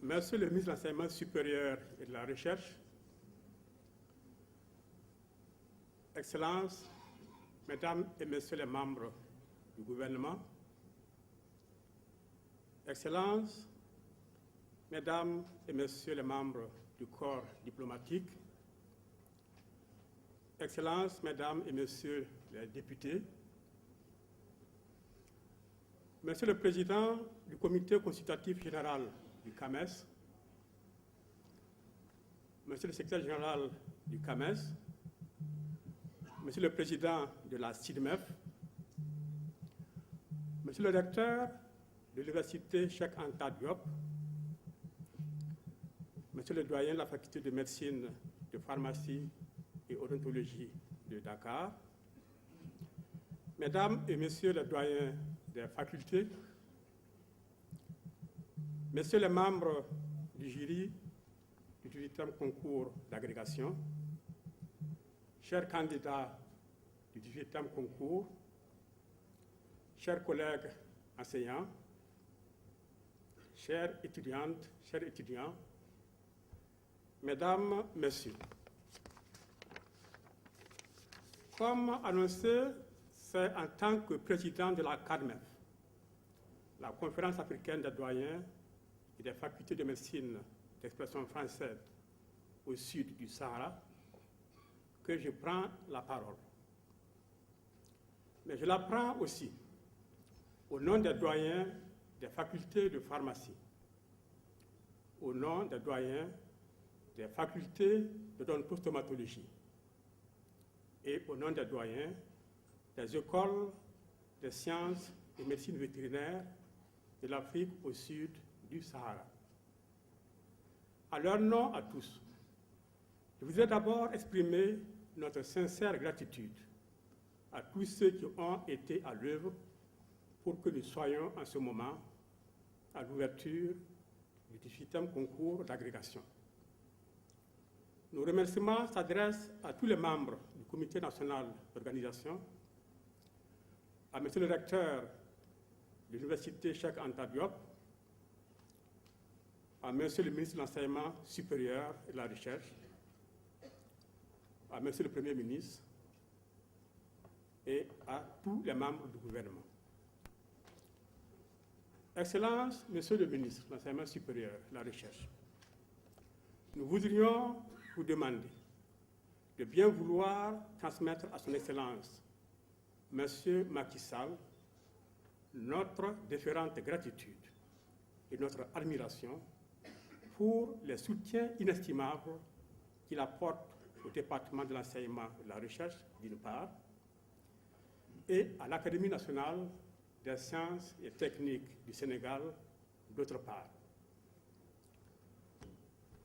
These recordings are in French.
Monsieur le ministre de l'Enseignement supérieur et de la Recherche, Excellences, Mesdames et Messieurs les membres du gouvernement, Excellences, Mesdames et Messieurs les membres du corps diplomatique, Excellences, Mesdames et Messieurs les députés, Monsieur le Président du Comité consultatif général du CAMES, Monsieur le Secrétaire général du CAMES, Monsieur le Président de la CIDMEF, Monsieur le Recteur de l'Université Cheikh Anta Diop, Monsieur le Doyen de la Faculté de médecine, de pharmacie et odontologie de Dakar, Mesdames et Messieurs les doyens des facultés, Messieurs les membres du jury du 18e concours d'agrégation, chers candidats du 18e concours, chers collègues enseignants, chères étudiantes, chers étudiants, Mesdames, Messieurs, comme annoncé, c'est en tant que président de la CADMEF, la Conférence africaine des doyens et des facultés de médecine d'expression française au sud du Sahara, que je prends la parole. Mais je la prends aussi au nom des doyens des facultés de pharmacie, au nom des doyens des facultés d'odontostomatologie et au nom des doyens des écoles des sciences et médecine vétérinaire de l'Afrique au sud du Sahara. À leur nom à tous, je voudrais d'abord exprimer notre sincère gratitude à tous ceux qui ont été à l'œuvre pour que nous soyons en ce moment à l'ouverture du 18e concours d'agrégation. Nos remerciements s'adressent à tous les membres du Comité national d'organisation, à Monsieur le recteur de l'Université Cheikh Anta Diop, à Monsieur le ministre de l'Enseignement supérieur et de la Recherche, à Monsieur le Premier ministre et à tous les membres du gouvernement. Excellences, Monsieur le ministre de l'Enseignement supérieur et de la Recherche, nous voudrions vous demander de bien vouloir transmettre à son Excellence, Monsieur Macky Sall, notre déférente gratitude et notre admiration pour les soutiens inestimables qu'il apporte au département de l'enseignement et de la recherche, d'une part, et à l'Académie nationale des sciences et techniques du Sénégal, d'autre part.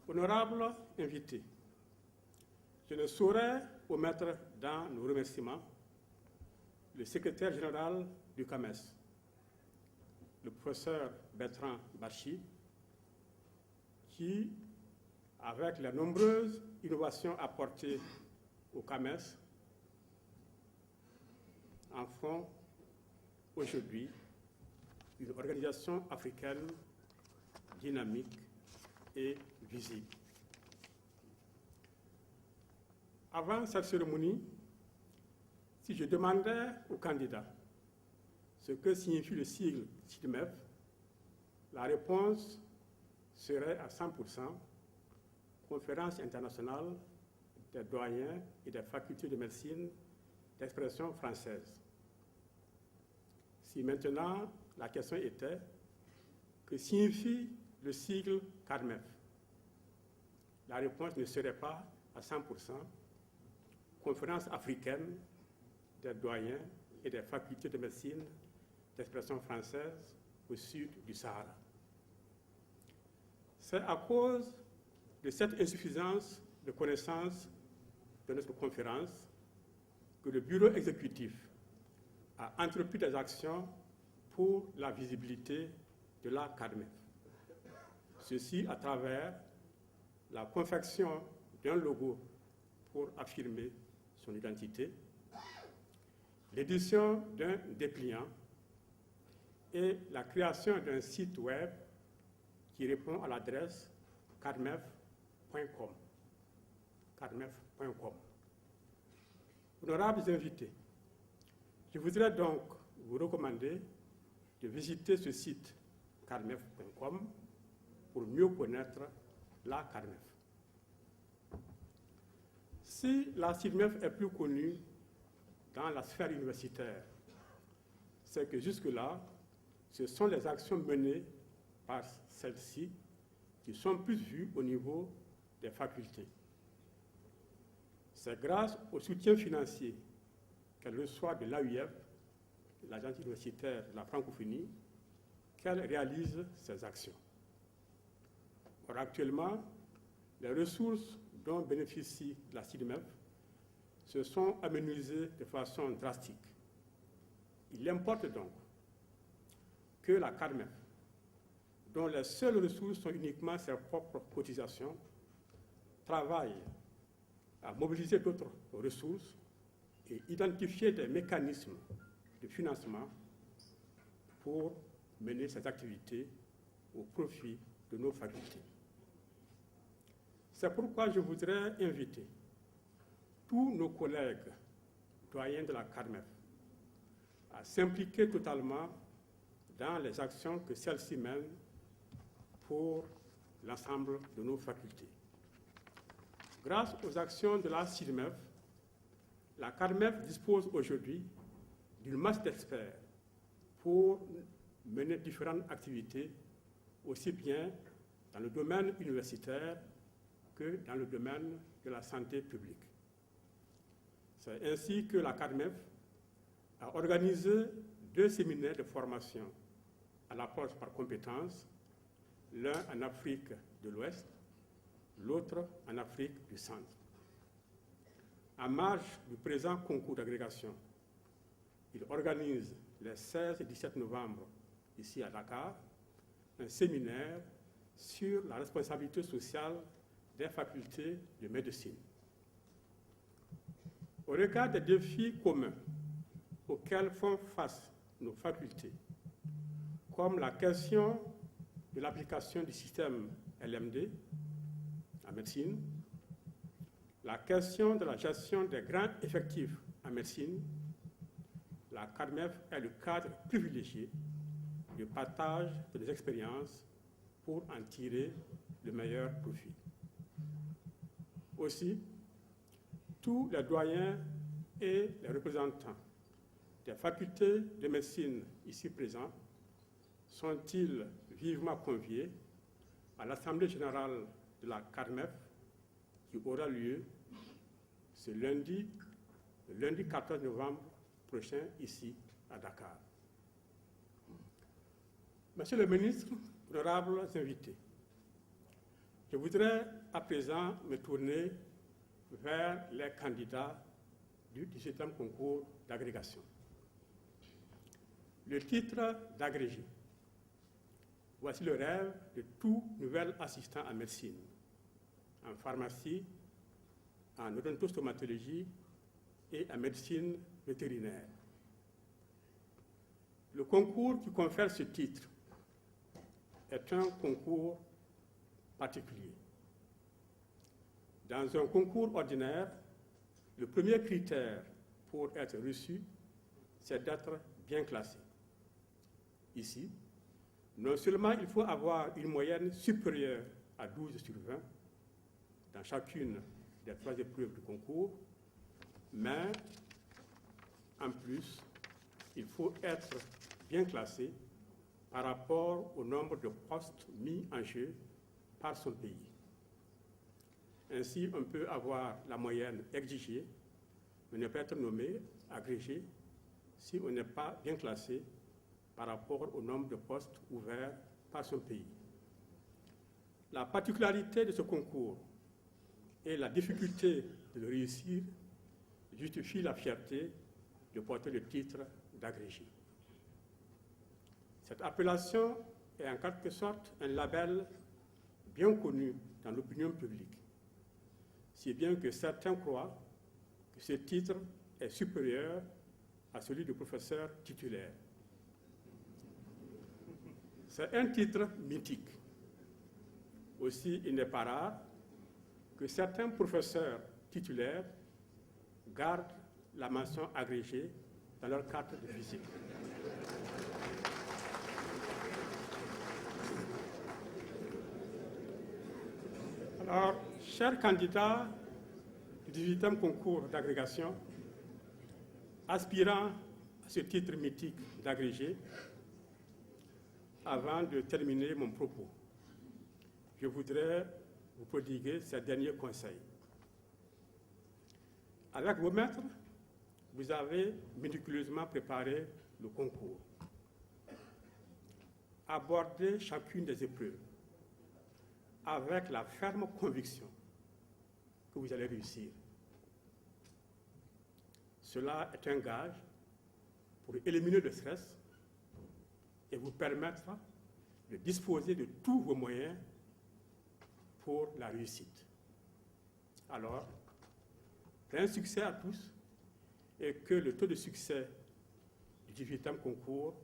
Honorables invités, je ne saurais omettre dans nos remerciements le secrétaire général du CAMES, le professeur Bertrand Bachy, qui, avec les nombreuses innovations apportées au CAMES, en font aujourd'hui une organisation africaine dynamique et visible. Avant cette cérémonie, si je demandais aux candidats ce que signifie le sigle CIDMEF, la réponse serait à 100% Conférence internationale des doyens et des facultés de médecine d'expression française. Si maintenant la question était que signifie le sigle CADMEF, la réponse ne serait pas à 100% Conférence africaine des doyens et des facultés de médecine d'expression française au sud du Sahara. C'est à cause de cette insuffisance de connaissance de notre conférence que le bureau exécutif a entrepris des actions pour la visibilité de la CADMEF. Ceci à travers la confection d'un logo pour affirmer son identité, l'édition d'un dépliant et la création d'un site web qui répond à l'adresse carmef.com. carmef.com. Honorables invités, je voudrais donc vous recommander de visiter ce site carmef.com pour mieux connaître la CARMEF. Si la CIRMEF est plus connue dans la sphère universitaire, c'est que jusque-là, ce sont les actions menées par celle-ci qui sont plus vues au niveau des facultés. C'est grâce au soutien financier qu'elle reçoit de l'AUF, l'Agence universitaire de la francophonie, qu'elle réalise ces actions. Or, actuellement, les ressources dont bénéficie la CIRMEF se sont amenuisées de façon drastique. Il importe donc que la CARMEF, dont les seules ressources sont uniquement ses propres cotisations, travaille à mobiliser d'autres ressources et identifier des mécanismes de financement pour mener ces activités au profit de nos facultés. C'est pourquoi je voudrais inviter tous nos collègues doyens de la CARMEF à s'impliquer totalement dans les actions que celle-ci mène pour l'ensemble de nos facultés. Grâce aux actions de la CIRMEF, la CARMEF dispose aujourd'hui d'une masse d'experts pour mener différentes activités, aussi bien dans le domaine universitaire que dans le domaine de la santé publique. C'est ainsi que la CARMEF a organisé 2 séminaires de formation à l'approche par compétences, l'un en Afrique de l'Ouest, l'autre en Afrique du Centre. En marge du présent concours d'agrégation, il organise les 16 et 17 novembre, ici à Dakar, un séminaire sur la responsabilité sociale des facultés de médecine. Au regard des défis communs auxquels font face nos facultés, comme la question de l'application du système LMD en médecine, la question de la gestion des grands effectifs en médecine, la CARMEF est le cadre privilégié du partage des expériences pour en tirer le meilleur profit. Aussi, tous les doyens et les représentants des facultés de médecine ici présents sont-ils vivement conviés à l'Assemblée générale de la CARMEF qui aura lieu ce lundi, le lundi 14 novembre prochain, ici à Dakar. Monsieur le ministre, honorables invités, je voudrais à présent me tourner vers les candidats du 17e concours d'agrégation. Le titre d'agrégé, voici le rêve de tout nouvel assistant en médecine, en pharmacie, en odontostomatologie et en médecine vétérinaire. Le concours qui confère ce titre est un concours particulier. Dans un concours ordinaire, le premier critère pour être reçu, c'est d'être bien classé. Ici, non seulement il faut avoir une moyenne supérieure à 12 sur 20 dans chacune des 3 épreuves du concours, mais en plus, il faut être bien classé par rapport au nombre de postes mis en jeu par son pays. Ainsi, on peut avoir la moyenne exigée, mais ne pas être nommé, agrégé, si on n'est pas bien classé par rapport au nombre de postes ouverts par son pays. La particularité de ce concours et la difficulté de le réussir justifie la fierté de porter le titre d'agrégé. Cette appellation est en quelque sorte un label bien connu dans l'opinion publique, si bien que certains croient que ce titre est supérieur à celui de professeur titulaire. C'est un titre mythique, Aussi, il n'est pas rare que certains professeurs titulaires gardent la mention agrégée dans leur carte de visite. Alors, chers candidats du 18e concours d'agrégation, aspirant à ce titre mythique d'agrégé, avant de terminer mon propos, je voudrais vous prodiguer ces derniers conseils. Avec vos maîtres, vous avez méticuleusement préparé le concours. Abordez chacune des épreuves avec la ferme conviction que vous allez réussir. Cela est un gage pour éliminer le stress et vous permettre de disposer de tous vos moyens pour la réussite. Alors, un succès à tous et que le taux de succès du 18e concours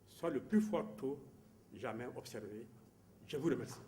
soit le plus fort taux jamais observé. Je vous remercie.